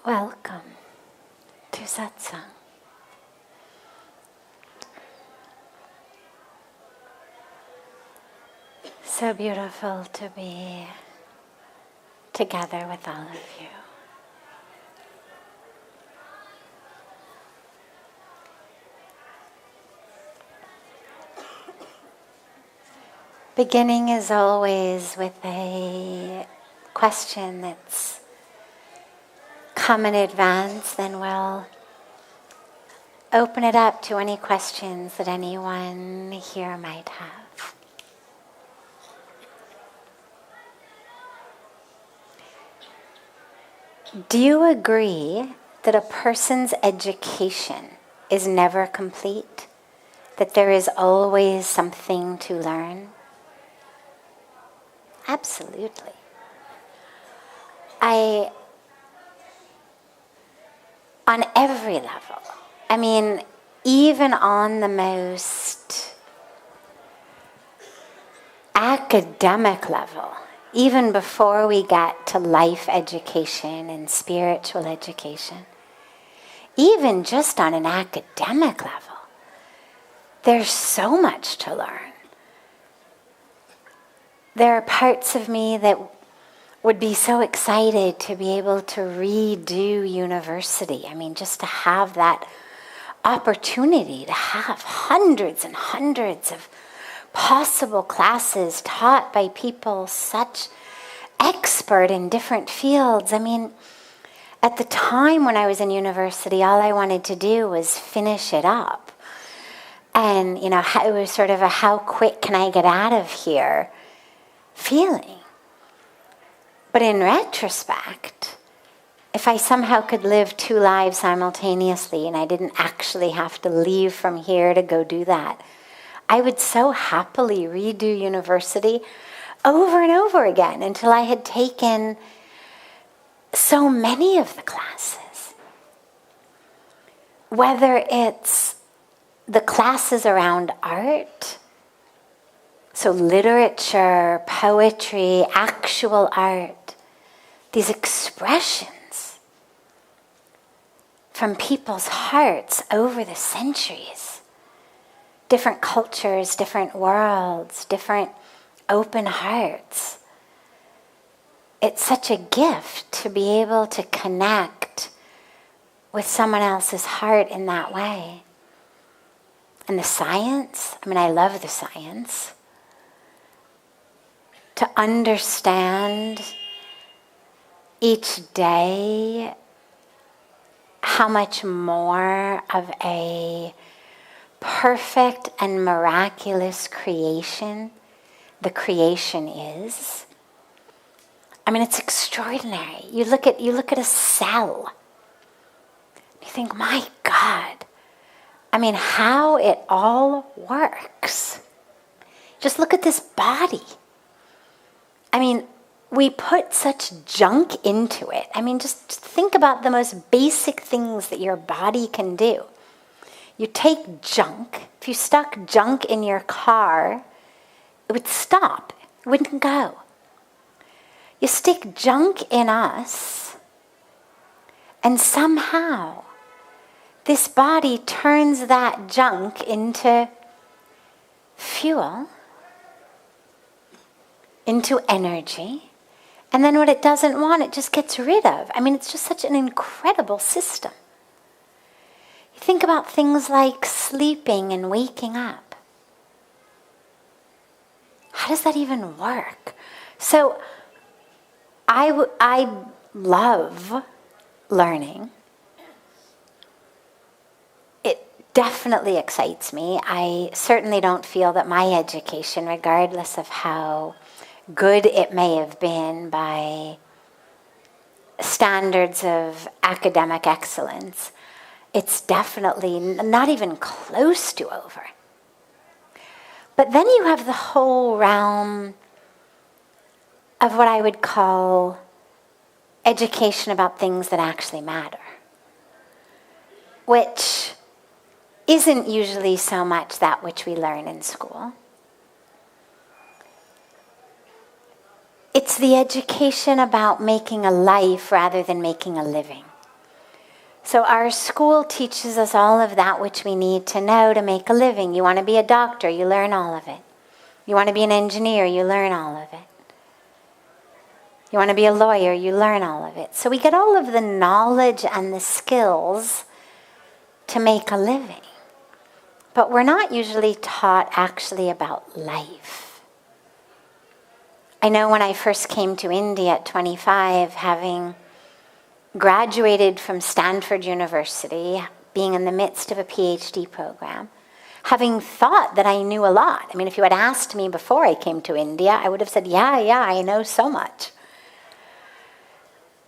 Welcome to Satsang. So beautiful to be together with all of you. Beginning as always with a question that's come in advance, then we'll open it up to any questions that anyone here might have. Do you agree that a person's education is never complete? That there is always something to learn? Absolutely. On every level. I mean, even on the most academic level, even before we get to life education and spiritual education, even just on an academic level, there's so much to learn. There are parts of me that would be so excited to be able to redo university. I mean, just to have that opportunity to have hundreds and hundreds of possible classes taught by people such expert in different fields. I mean, at the time when I was in university, all I wanted to do was finish it up. And, it was sort of a how quick can I get out of here feeling. But in retrospect, if I somehow could live two lives simultaneously and I didn't actually have to leave from here to go do that, I would so happily redo university over and over again until I had taken so many of the classes. Whether it's the classes around art, so literature, poetry, actual art, these expressions from people's hearts over the centuries, different cultures, different worlds, different open hearts. It's such a gift to be able to connect with someone else's heart in that way. And the science, I love the science. To understand each day how much more of a perfect and miraculous creation the creation is. It's extraordinary. You look at a cell. You think, my God. How it all works. Just look at this body. We put such junk into it. Just think about the most basic things that your body can do. You take junk. If you stuck junk in your car, it would stop. It wouldn't go. You stick junk in us, and somehow this body turns that junk into fuel, into energy, and then what it doesn't want, it just gets rid of. It's just such an incredible system. You think about things like sleeping and waking up. How does that even work? So I love learning. It definitely excites me. I certainly don't feel that my education, regardless of how good it may have been by standards of academic excellence, it's definitely not even close to over. But then you have the whole realm of what I would call education about things that actually matter, which isn't usually so much that which we learn in school. It's the education about making a life rather than making a living. So our school teaches us all of that which we need to know to make a living. You want to be a doctor, you learn all of it. You want to be an engineer, you learn all of it. You want to be a lawyer, you learn all of it. So we get all of the knowledge and the skills to make a living. But we're not usually taught actually about life. I know when I first came to India at 25, having graduated from Stanford University, being in the midst of a PhD program, having thought that I knew a lot. I mean, if you had asked me before I came to India, I would have said, yeah, I know so much.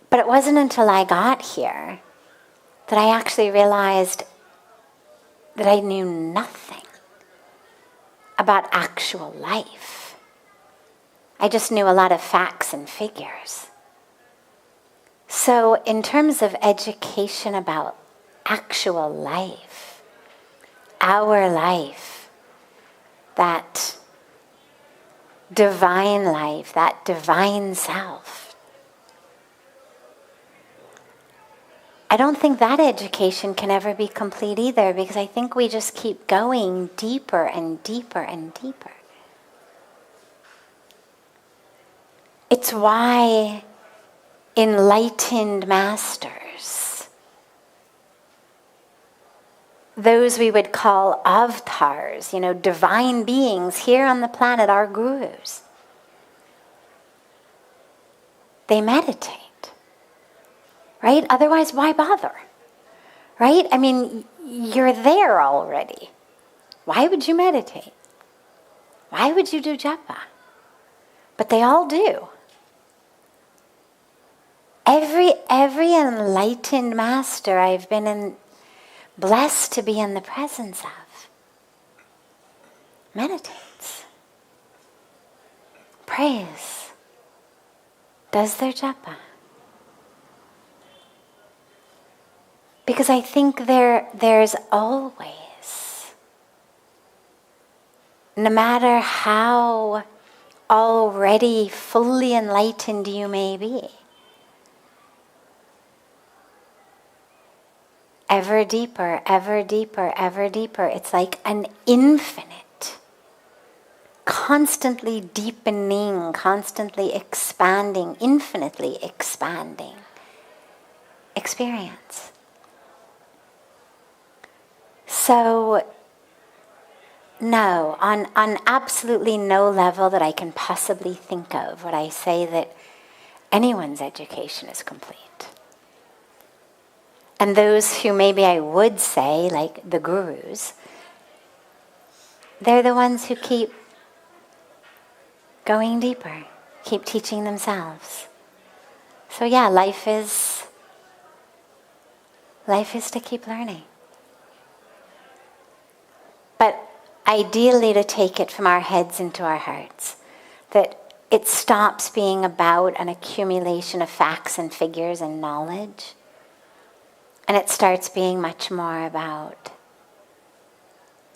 But it wasn't until I got here that I actually realized that I knew nothing about actual life. I just knew a lot of facts and figures. So in terms of education about actual life, our life, that divine life, that divine self, I don't think that education can ever be complete either, because I think we just keep going deeper and deeper and deeper. It's why enlightened masters, those we would call avatars, divine beings here on the planet, our gurus, they meditate. Right? Otherwise, why bother? Right? I mean, you're there already. Why would you meditate? Why would you do japa? But they all do. Every enlightened master I've been blessed to be in the presence of meditates, prays, does their japa. Because I think there's always, no matter how already fully enlightened you may be, ever deeper, ever deeper, ever deeper. It's like an infinite, constantly deepening, constantly expanding, infinitely expanding experience. So, no, on absolutely no level that I can possibly think of would I say that anyone's education is complete. And those who maybe I would say, like the gurus, they're the ones who keep going deeper, keep teaching themselves. So yeah, life is to keep learning. But ideally to take it from our heads into our hearts, that it stops being about an accumulation of facts and figures and knowledge, and it starts being much more about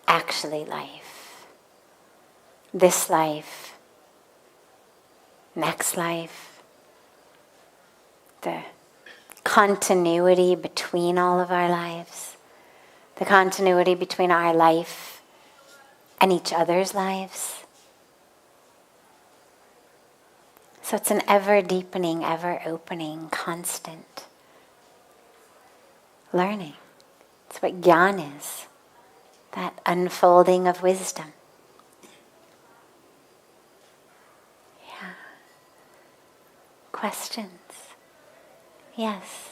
actually life. This life, next life, the continuity between all of our lives, the continuity between our life and each other's lives. So it's an ever-deepening, ever-opening, constant learning. It's what Gyan is, that unfolding of wisdom. Yeah. Questions? Yes.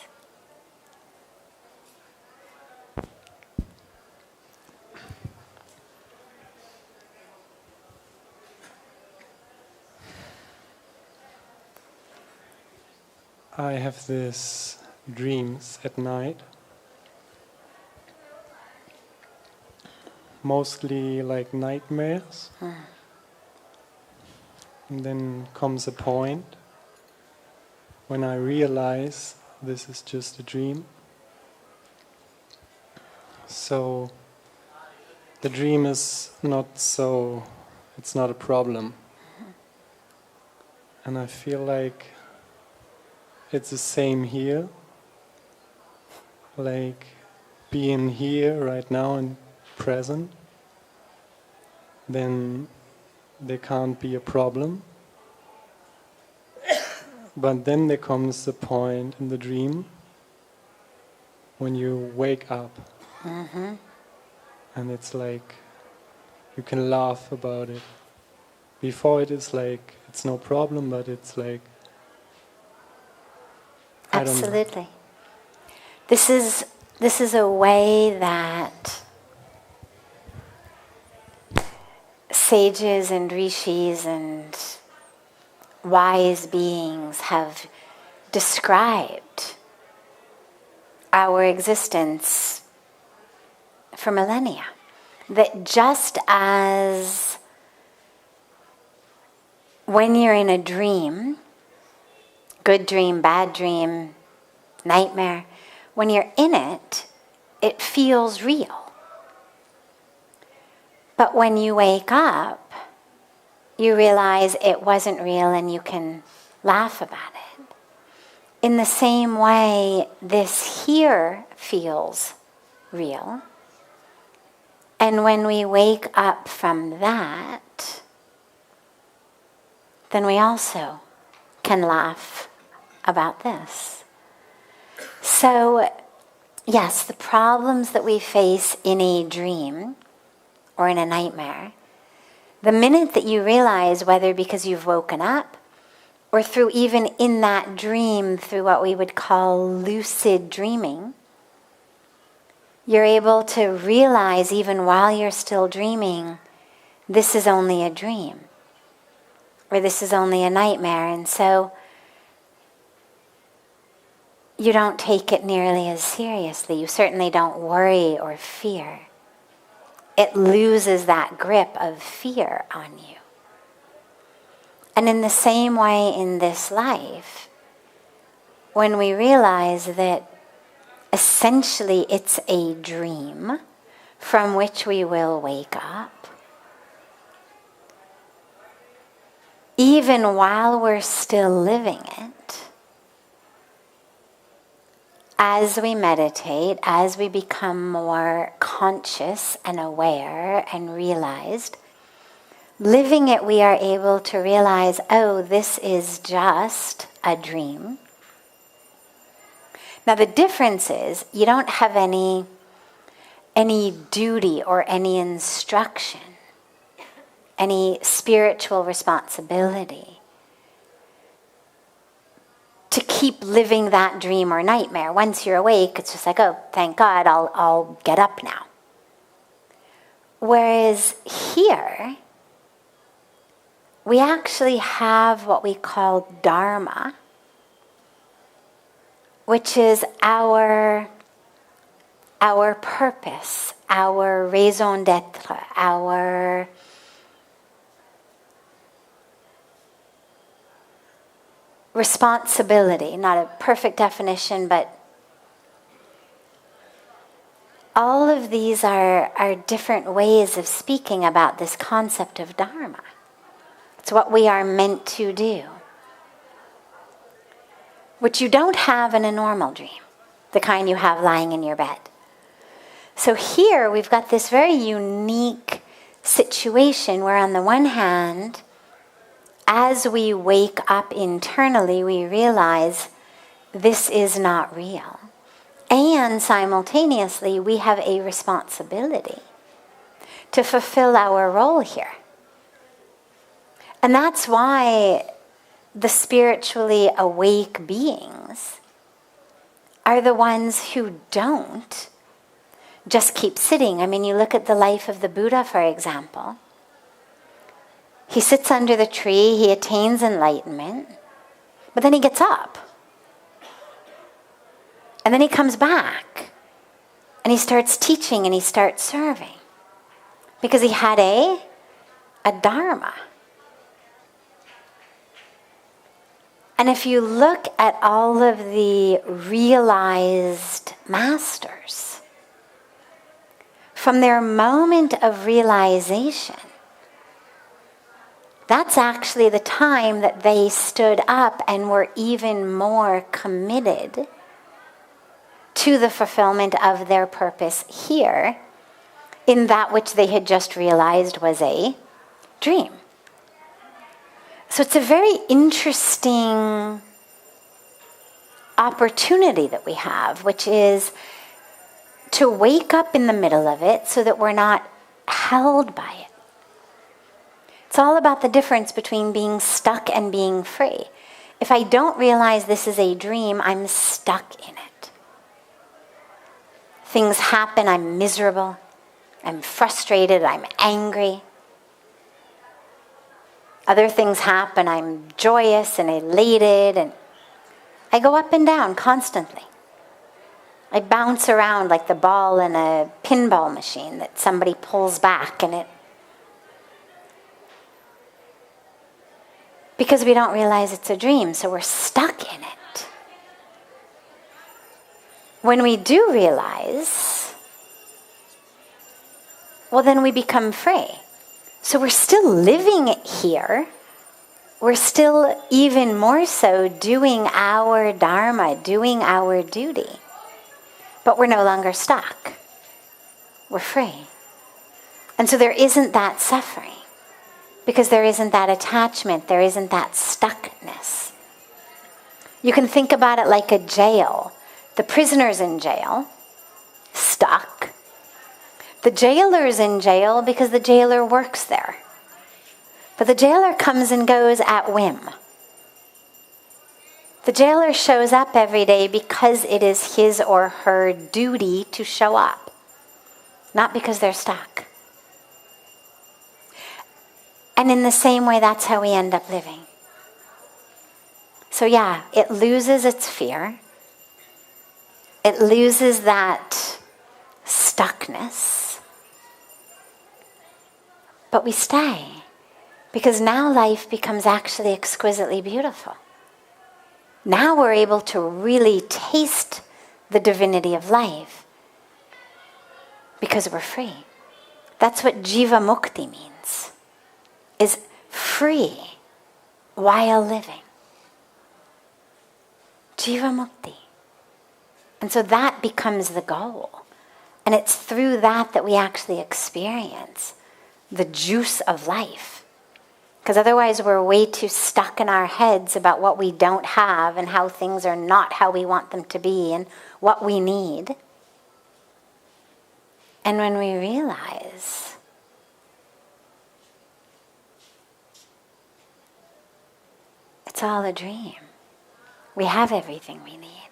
I have these dreams at night, mostly like nightmares. And then comes a point when I realize this is just a dream. So the dream is it's not a problem. And I feel like it's the same here. like being here right now and present, then there can't be a problem. But then there comes the point in the dream when you wake up, and it's like you can laugh about it. Before it is like it's no problem, but it's like I don't know. Absolutely. This is a way that sages and rishis and wise beings have described our existence for millennia. That just as when you're in a dream, good dream, bad dream, nightmare, when you're in it, it feels real. But when you wake up, you realize it wasn't real and you can laugh about it. In the same way, this here feels real. And when we wake up from that, then we also can laugh about this. So, yes, the problems that we face in a dream or in a nightmare, the minute that you realize, whether because you've woken up or through even in that dream, through what we would call lucid dreaming, you're able to realize even while you're still dreaming, this is only a dream, or this is only a nightmare, and so you don't take it nearly as seriously. You certainly don't worry or fear. It loses that grip of fear on you. And in the same way in this life, when we realize that essentially it's a dream from which we will wake up, even while we're still living it, as we meditate, as we become more conscious and aware and realized, living it, we are able to realize, oh, this is just a dream. Now the difference is you don't have any duty or any instruction, any spiritual responsibility to keep living that dream or nightmare. Once you're awake, it's just like, oh, thank God, I'll get up now. Whereas here, we actually have what we call dharma, which is our purpose, our raison d'être, our responsibility. Not a perfect definition, but all of these are different ways of speaking about this concept of dharma. It's what we are meant to do, which you don't have in a normal dream, the kind you have lying in your bed. So here we've got this very unique situation where on the one hand, as we wake up internally, we realize this is not real. And simultaneously, we have a responsibility to fulfill our role here. And that's why the spiritually awake beings are the ones who don't just keep sitting. I mean, you look at the life of the Buddha, for example. He sits under the tree, he attains enlightenment, but then he gets up. And then he comes back, and he starts teaching, and he starts serving. Because he had a dharma. And if you look at all of the realized masters, from their moment of realization, that's actually the time that they stood up and were even more committed to the fulfillment of their purpose here in that which they had just realized was a dream. So it's a very interesting opportunity that we have, which is to wake up in the middle of it so that we're not held by it. It's all about the difference between being stuck and being free. If I don't realize this is a dream, I'm stuck in it. Things happen, I'm miserable, I'm frustrated, I'm angry. Other things happen, I'm joyous and elated, and I go up and down constantly. I bounce around like the ball in a pinball machine that somebody pulls back, and because we don't realize it's a dream, so we're stuck in it. When we do realize, well, then we become free. So we're still living it here. We're still even more so doing our dharma, doing our duty. But we're no longer stuck. We're free. And so there isn't that suffering. Because there isn't that attachment, there isn't that stuckness. You can think about it like a jail. The prisoner's in jail, stuck. The jailer's in jail because the jailer works there. But the jailer comes and goes at whim. The jailer shows up every day because it is his or her duty to show up, not because they're stuck. And in the same way, that's how we end up living. So yeah, it loses its fear. It loses that stuckness. But we stay. Because now life becomes actually exquisitely beautiful. Now we're able to really taste the divinity of life. Because we're free. That's what Jiva Mukti means. Is free while living. Jiva Mukti. And so that becomes the goal. And it's through that that we actually experience the juice of life. Because otherwise we're way too stuck in our heads about what we don't have and how things are not how we want them to be and what we need. And when we realize it's all a dream, we have everything we need,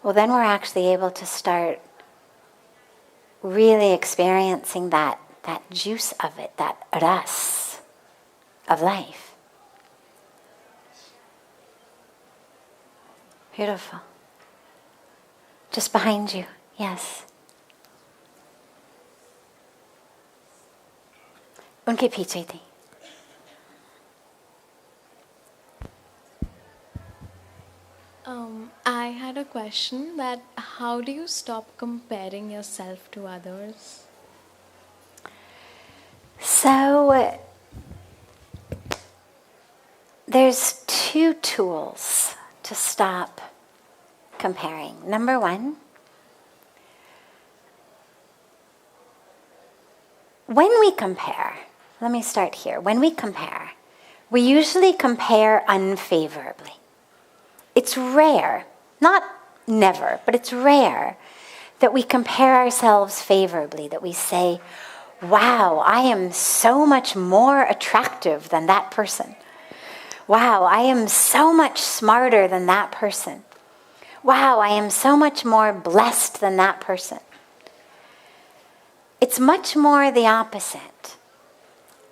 well, then we're actually able to start really experiencing that juice of it, that ras of life. Beautiful. Just behind you, yes. Unke piche thi. I had a question that how do you stop comparing yourself to others? So, there's two tools to stop comparing. Number one, when we compare, let me start here. When we compare, we usually compare unfavorably. It's rare, not never, but it's rare that we compare ourselves favorably, that we say, wow, I am so much more attractive than that person. Wow, I am so much smarter than that person. Wow, I am so much more blessed than that person. It's much more the opposite.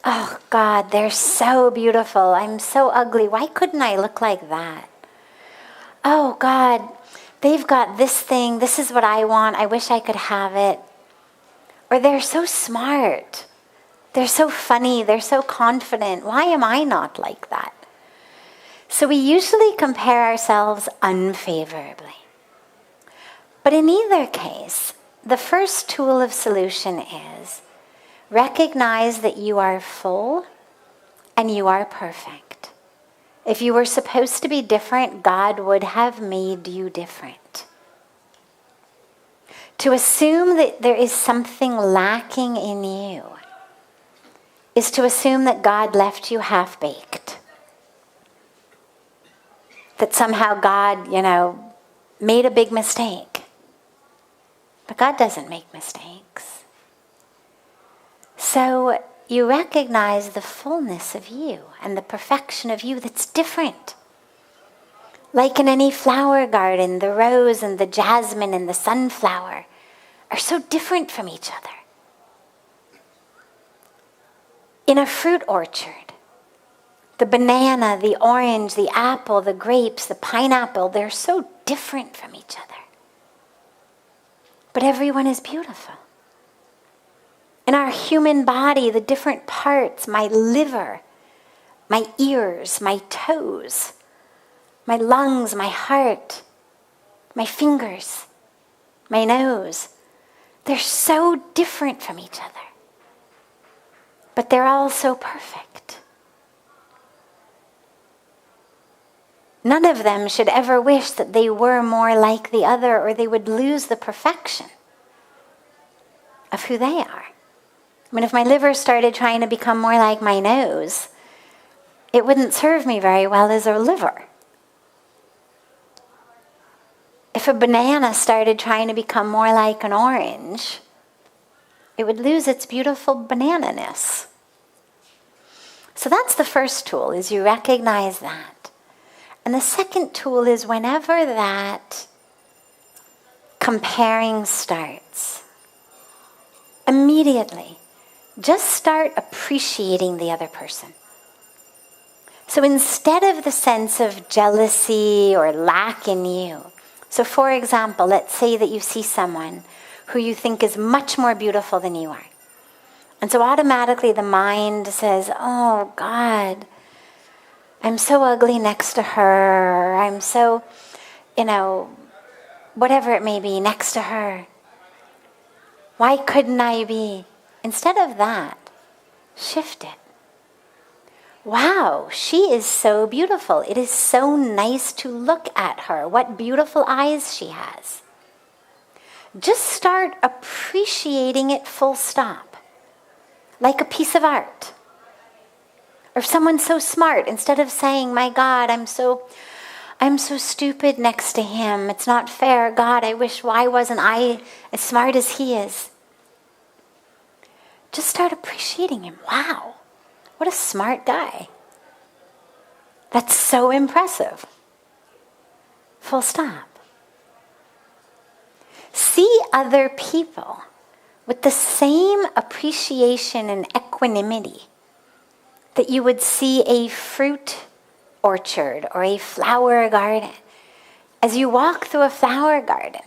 Oh God, they're so beautiful. I'm so ugly. Why couldn't I look like that? Oh God, they've got this thing. This is what I want. I wish I could have it. Or they're so smart. They're so funny. They're so confident. Why am I not like that? So we usually compare ourselves unfavorably. But in either case, the first tool of solution is recognize that you are full and you are perfect. If you were supposed to be different, God would have made you different. To assume that there is something lacking in you is to assume that God left you half-baked. That somehow God, made a big mistake. But God doesn't make mistakes. So you recognize the fullness of you and the perfection of you that's different. Like in any flower garden, the rose and the jasmine and the sunflower are so different from each other. In a fruit orchard, the banana, the orange, the apple, the grapes, the pineapple, they're so different from each other. But everyone is beautiful. In our human body, the different parts, my liver, my ears, my toes, my lungs, my heart, my fingers, my nose, they're so different from each other. But they're all so perfect. None of them should ever wish that they were more like the other, or they would lose the perfection of who they are. I mean, if my liver started trying to become more like my nose, it wouldn't serve me very well as a liver. If a banana started trying to become more like an orange, it would lose its beautiful banana-ness. So that's the first tool, is you recognize that. And the second tool is whenever that comparing starts, immediately, just start appreciating the other person. So instead of the sense of jealousy or lack in you, so for example, let's say that you see someone who you think is much more beautiful than you are. And so automatically the mind says, oh God, I'm so ugly next to her. I'm so, whatever it may be, next to her. Why couldn't I be? Instead of that, shift it. Wow, she is so beautiful. It is so nice to look at her. What beautiful eyes she has. Just start appreciating it full stop. Like a piece of art. Or if someone's so smart, instead of saying, my God, I'm so stupid next to him. It's not fair. God, why wasn't I as smart as he is? Just start appreciating him. Wow, what a smart guy. That's so impressive. Full stop. See other people with the same appreciation and equanimity that you would see a fruit orchard or a flower garden. As you walk through a flower garden,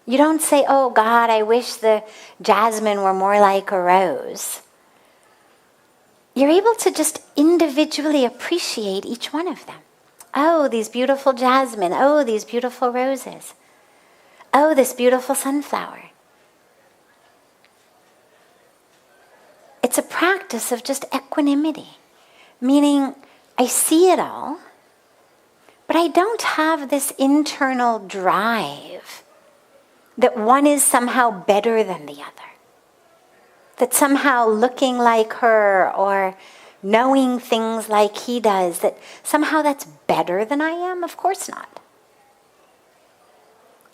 you don't say, oh God, I wish the jasmine were more like a rose. You're able to just individually appreciate each one of them. Oh, these beautiful jasmine. Oh, these beautiful roses. Oh, this beautiful sunflower. It's a practice of just equanimity, meaning I see it all, but I don't have this internal drive that one is somehow better than the other. That somehow looking like her or knowing things like he does, that somehow that's better than I am? Of course not.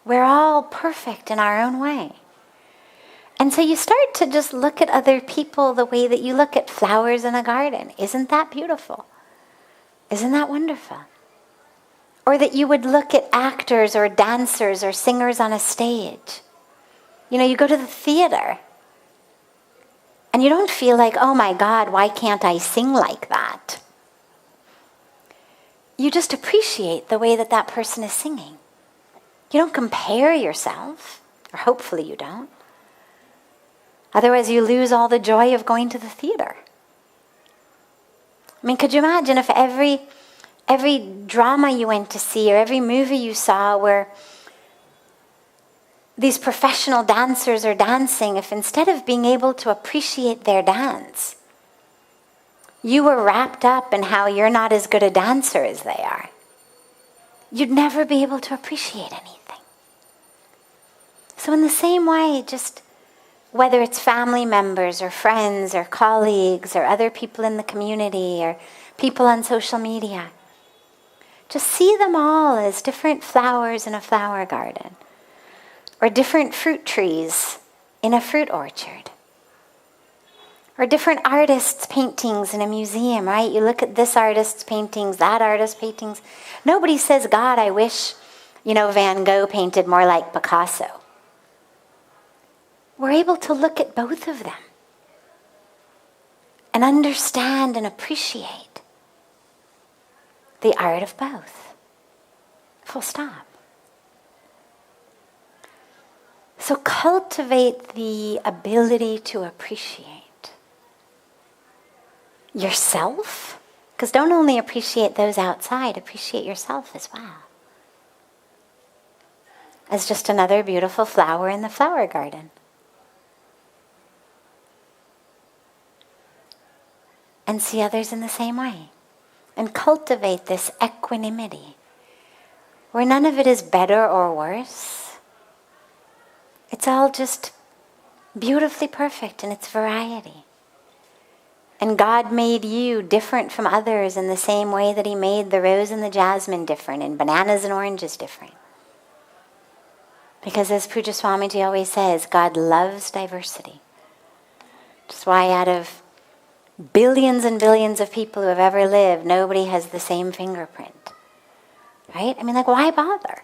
We're all perfect in our own way. And so you start to just look at other people the way that you look at flowers in a garden. Isn't that beautiful? Isn't that wonderful? Or that you would look at actors or dancers or singers on a stage. You go to the theater and you don't feel like, oh my God, why can't I sing like that? You just appreciate the way that that person is singing. You don't compare yourself, or hopefully you don't. Otherwise you lose all the joy of going to the theater. I mean, could you imagine if every drama you went to see or every movie you saw where these professional dancers are dancing, if instead of being able to appreciate their dance, you were wrapped up in how you're not as good a dancer as they are, you'd never be able to appreciate anything. So in the same way, just whether it's family members or friends or colleagues or other people in the community or people on social media, just see them all as different flowers in a flower garden or different fruit trees in a fruit orchard or different artists' paintings in a museum, right? You look at this artist's paintings, that artist's paintings. Nobody says, God, I wish, Van Gogh painted more like Picasso. We're able to look at both of them and understand and appreciate the art of both. Full stop. So cultivate the ability to appreciate yourself, because don't only appreciate those outside, appreciate yourself as well. As just another beautiful flower in the flower garden. And see others in the same way. And cultivate this equanimity, where none of it is better or worse. It's all just beautifully perfect in its variety. And God made you different from others in the same way that He made the rose and the jasmine different, and bananas and oranges different. Because as Pujya Swamiji always says, God loves diversity. That's why out of billions and billions of people who have ever lived, nobody has the same fingerprint. Right? Why bother?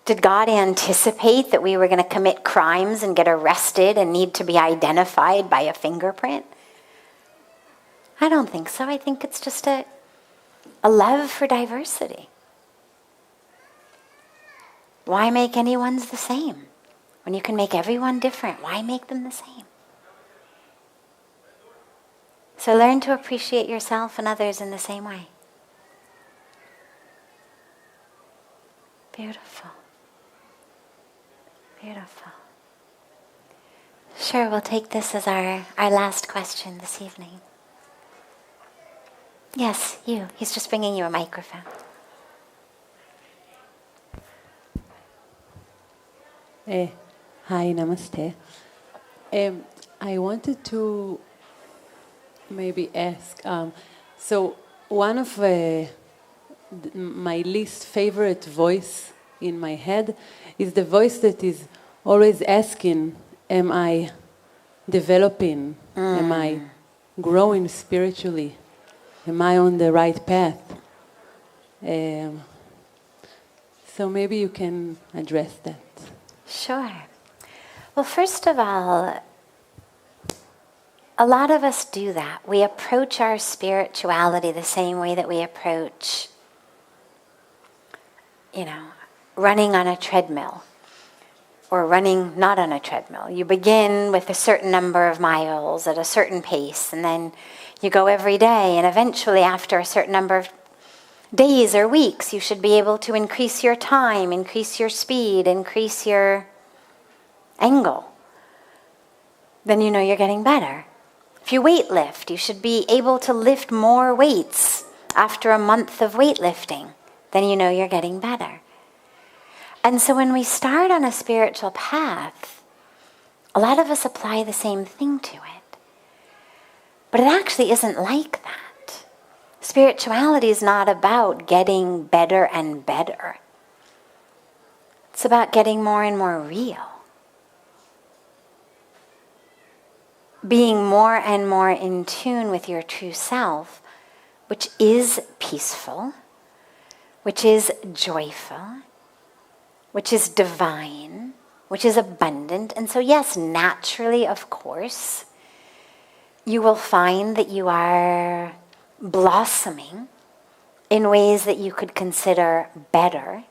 Did God anticipate that we were going to commit crimes and get arrested and need to be identified by a fingerprint? I don't think so. I think it's just a love for diversity. Why make anyone's the same? When you can make everyone different, why make them the same? So learn to appreciate yourself and others in the same way. Beautiful. Beautiful. Sure, we'll take this as our last question this evening. Yes, you. He's just bringing you a microphone. Hi, namaste. I wanted to maybe ask, so one of my least favorite voice in my head is the voice that is always asking, am I developing? Am I growing spiritually? Am I on the right path? So maybe you can address that. Sure. Well, first of all, a lot of us do that. We approach our spirituality the same way that we approach, running on a treadmill or running not on a treadmill. You begin with a certain number of miles at a certain pace, and then you go every day, and eventually after a certain number of days or weeks, you should be able to increase your time, increase your speed, increase your angle. Then you know you're getting better. If you weight lift, you should be able to lift more weights after a month of weightlifting. Then you know you're getting better. And so when we start on a spiritual path, a lot of us apply the same thing to it. But it actually isn't like that. Spirituality is not about getting better and better. It's about getting more and more real. Being more and more in tune with your true self, which is peaceful, which is joyful, which is divine, which is abundant. And so yes, naturally, of course, you will find that you are blossoming in ways that you could consider better,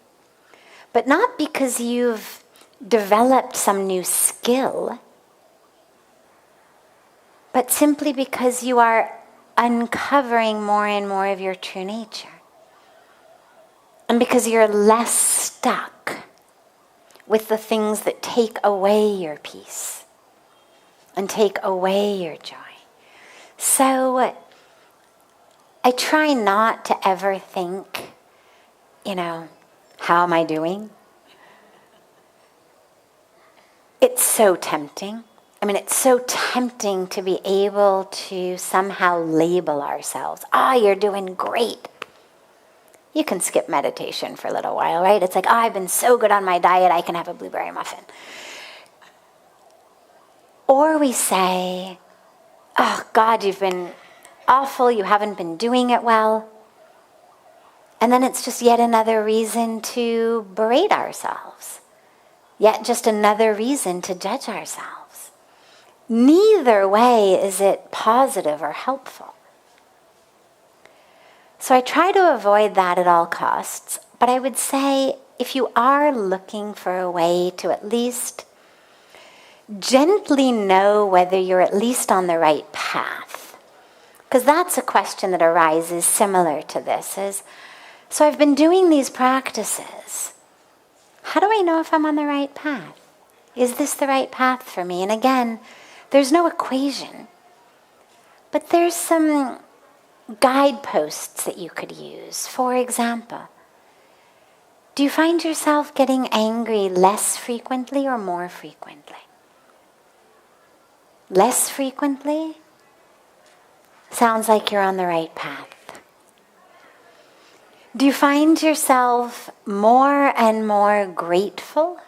but not because you've developed some new skill, but simply because you are uncovering more and more of your true nature. And because you're less stuck with the things that take away your peace and take away your joy. So I try not to ever think, how am I doing? it's so tempting. I mean, it's so tempting to be able to somehow label ourselves. You're doing great. You can skip meditation for a little while, right? It's like, I've been so good on my diet, I can have a blueberry muffin. Or we say, oh, God, you've been awful, you haven't been doing it well. And then it's just yet another reason to berate ourselves. Yet just another reason to judge ourselves. Neither way is it positive or helpful. So I try to avoid that at all costs, but I would say if you are looking for a way to at least gently know whether you're at least on the right path, because that's a question that arises similar to this, is, so I've been doing these practices. How do I know if I'm on the right path? Is this the right path for me? And again, there's no equation, but there's some guideposts that you could use. For example, do you find yourself getting angry less frequently or more frequently? Less frequently? Sounds like you're on the right path. Do you find yourself more and more grateful?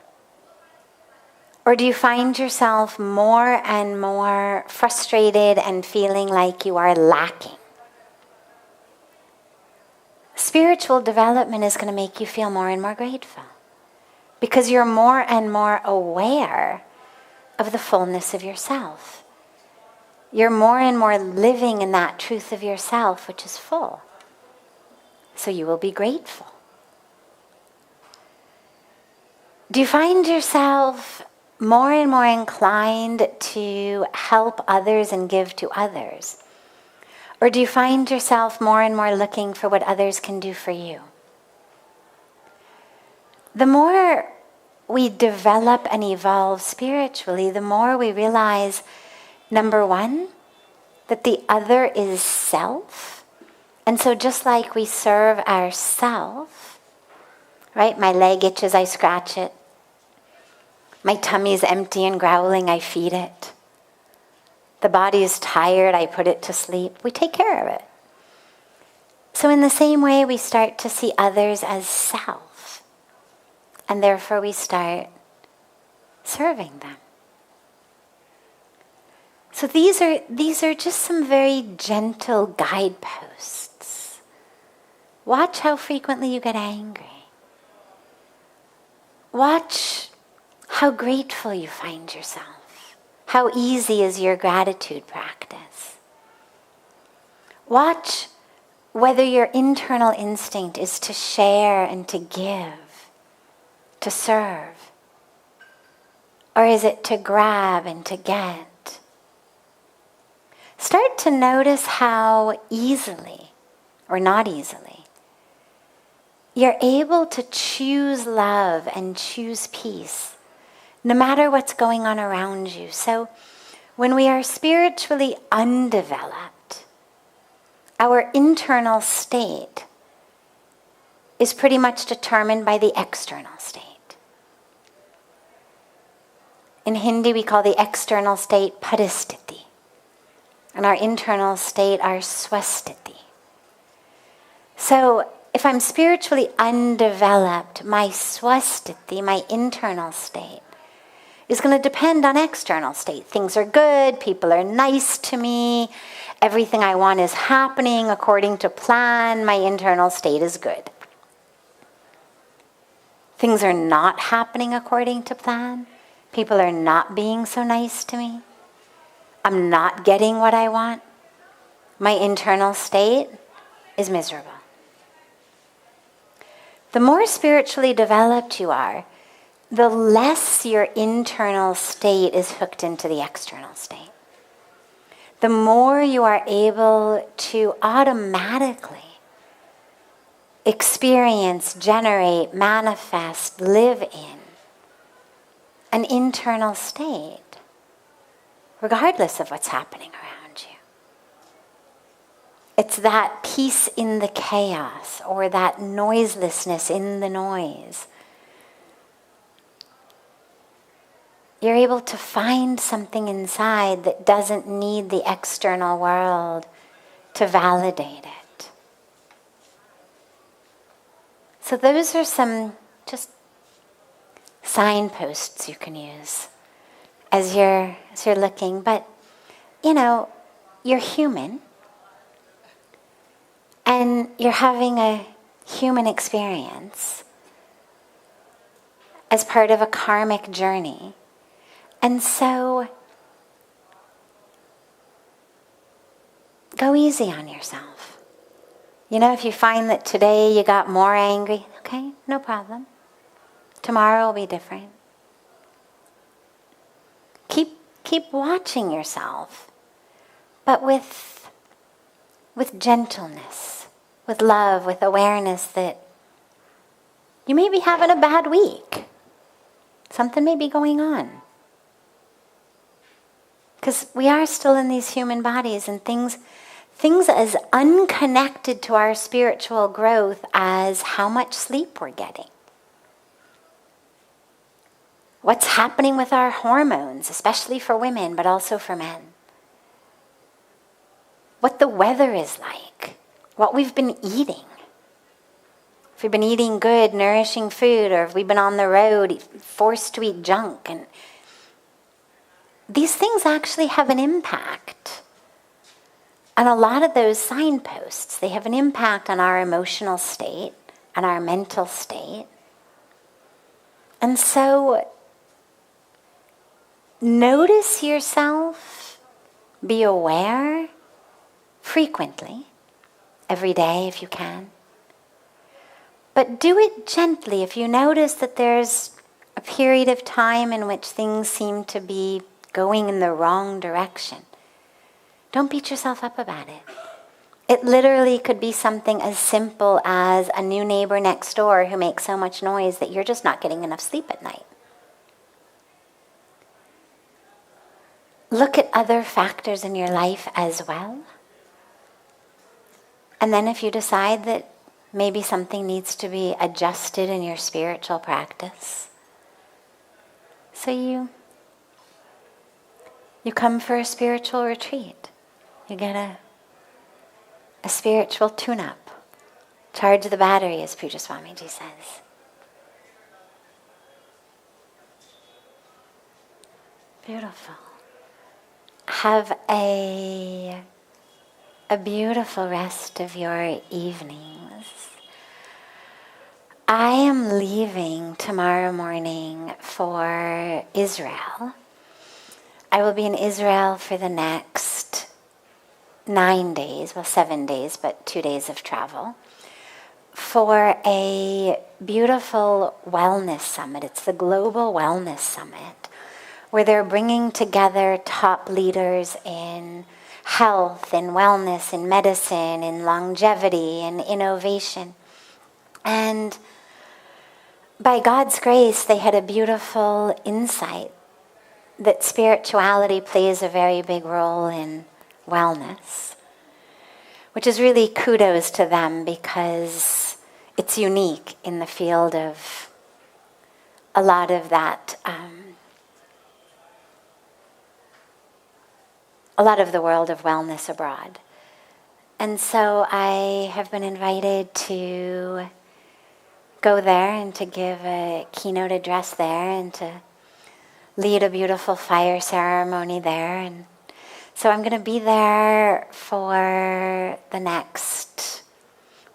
Or do you find yourself more and more frustrated and feeling like you are lacking? Spiritual development is going to make you feel more and more grateful because you're more and more aware of the fullness of yourself. You're more and more living in that truth of yourself, which is full. So you will be grateful. Do you find yourself more and more inclined to help others and give to others? Or do you find yourself more and more looking for what others can do for you? The more we develop and evolve spiritually, the more we realize, number one, that the other is self. And so just like we serve ourself, right? My leg itches, I scratch it. My tummy is empty and growling, I feed it. The body is tired, I put it to sleep. We take care of it. So in the same way, we start to see others as self. And therefore we start serving them. So these are just some very gentle guideposts. Watch how frequently you get angry. Watch how grateful you find yourself. How easy is your gratitude practice. Watch whether your internal instinct is to share and to give, to serve, or is it to grab and to get? Start to notice how easily, or not easily, you're able to choose love and choose peace, no matter what's going on around you. So when we are spiritually undeveloped, our internal state is pretty much determined by the external state. In Hindi, we call the external state paristiti, and our internal state our swastiti. So if I'm spiritually undeveloped, my swastiti, my internal state, is going to depend on external state. Things are good, people are nice to me, everything I want is happening according to plan, my internal state is good. Things are not happening according to plan, people are not being so nice to me, I'm not getting what I want, my internal state is miserable. The more spiritually developed you are, the less your internal state is hooked into the external state. The more you are able to automatically experience, generate, manifest, live in an internal state, regardless of what's happening around you. It's that peace in the chaos, or that noiselessness in the noise. you're able to find something inside that doesn't need the external world to validate it. So those are some just signposts you can use as you're looking. But, you're human. And you're having a human experience as part of a karmic journey. And so, go easy on yourself. If you find that today you got more angry, okay, no problem. Tomorrow will be different. Keep watching yourself, but with gentleness, with love, with awareness that you may be having a bad week. Something may be going on. Because we are still in these human bodies, and things as unconnected to our spiritual growth as how much sleep we're getting. What's happening with our hormones, especially for women, but also for men. What the weather is like. What we've been eating. If we've been eating good, nourishing food, or if we've been on the road, forced to eat junk. And these things actually have an impact. And a lot of those signposts, they have an impact on our emotional state, on our mental state. And so, notice yourself, be aware frequently, every day if you can. But do it gently. If you notice that there's a period of time in which things seem to be going in the wrong direction, don't beat yourself up about it. It literally could be something as simple as a new neighbor next door who makes so much noise that you're just not getting enough sleep at night. Look at other factors in your life as well. And then if you decide that maybe something needs to be adjusted in your spiritual practice, so you come for a spiritual retreat. You get a spiritual tune-up. Charge the battery, as Pujya Swamiji says. Beautiful. Have a beautiful rest of your evenings. I am leaving tomorrow morning for Israel. I will be in Israel for the next 9 days, 7 days, but 2 days of travel, for a beautiful wellness summit. It's the Global Wellness Summit, where they're bringing together top leaders in health, in wellness, in medicine, in longevity, in innovation. And by God's grace, they had a beautiful insight that spirituality plays a very big role in wellness, which is really kudos to them because it's unique in the field of a lot of that, a lot of the world of wellness abroad. And so I have been invited to go there and to give a keynote address there and to lead a beautiful fire ceremony there. And so I'm going to be there for the next,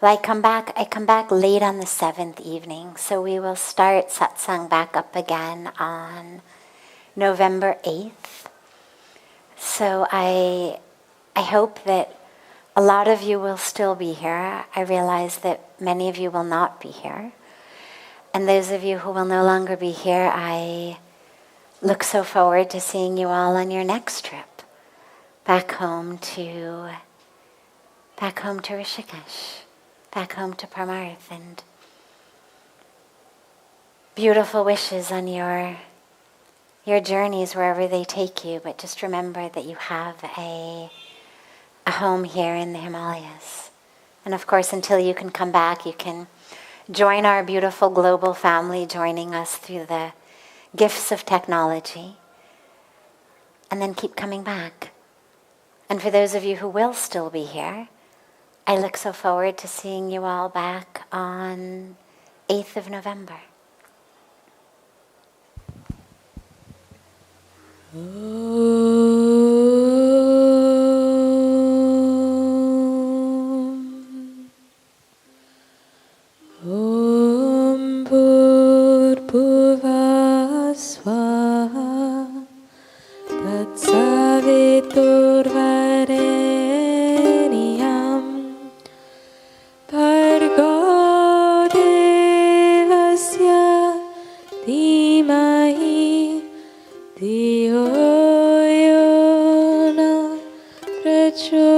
I come back late on the 7th evening. So we will start satsang back up again on November 8th. So I hope that a lot of you will still be here. I realize that many of you will not be here. And those of you who will no longer be here, I look so forward to seeing you all on your next trip back home to Rishikesh, back home to Parmarth, and beautiful wishes on your journeys wherever they take you. But just remember that you have a home here in the Himalayas. And of course, until you can come back, you can join our beautiful global family, joining us through the gifts of technology, and then keep coming back. And for those of you who will still be here, I look so forward to seeing you all back on 8th of November. Om Bhurбhuvah Swaha Tatsaviturvarenyam Bhargo Devasya Dhimahi Dhiyo Yo Na Prachodayate.